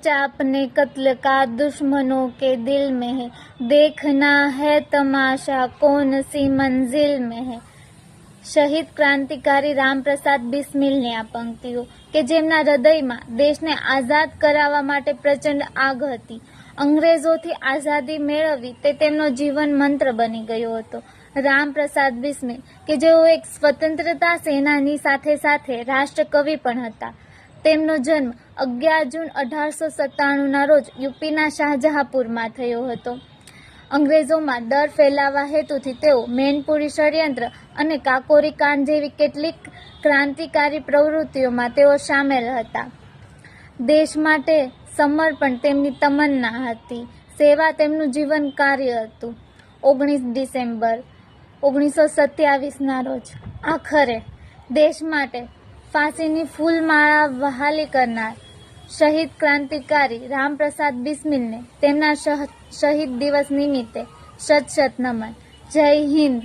सोचा अपने कत्ल का दुश्मनों के दिल में है, देखना है तमाशा कौन सी मंजिल में है। શહીદ ક્રાંતિકારી રામપ્રસાદ બિસ્મિલની આ પંક્તિઓ કે જેમના હૃદયમાં દેશને આઝાદ કરાવવા માટે પ્રચંડ આગ હતી, અંગ્રેજોથી આઝાદી મેળવવી તે તેમનો જીવન મંત્ર બની ગયો હતો। રામપ્રસાદ બિસ્મિલ કે જેઓ એક સ્વતંત્રતા સેનાની સાથે સાથે રાષ્ટ્રકવિ પણ હતા। તેમનો જન્મ 11 જૂન 1897ના રોજ યુપીના શાહજહાંપુરમાં થયો હતો। અંગ્રેજોમાં ડર ફેલાવવા હેતુથી તેઓ મેનપુરી ષડયંત્ર અને કાકોરી કાંડ જેવી કેટલીક ક્રાંતિકારી પ્રવૃત્તિઓમાં તેઓ સામેલ હતા। દેશ માટે સમર્પણ તેમની તમન્ના હતી, સેવા તેમનું જીવન કાર્ય હતું। 19 ડિસેમ્બર 1927ના રોજ આખરે દેશ માટે ફાંસીની ફૂલમાળા વહાલી કરનાર શહીદ ક્રાંતિકારી રામપ્રસાદ બિસ્મિલને તેમના શહીદ દિવસ નિમિત્તે શત શત નમન। જય હિન્દ।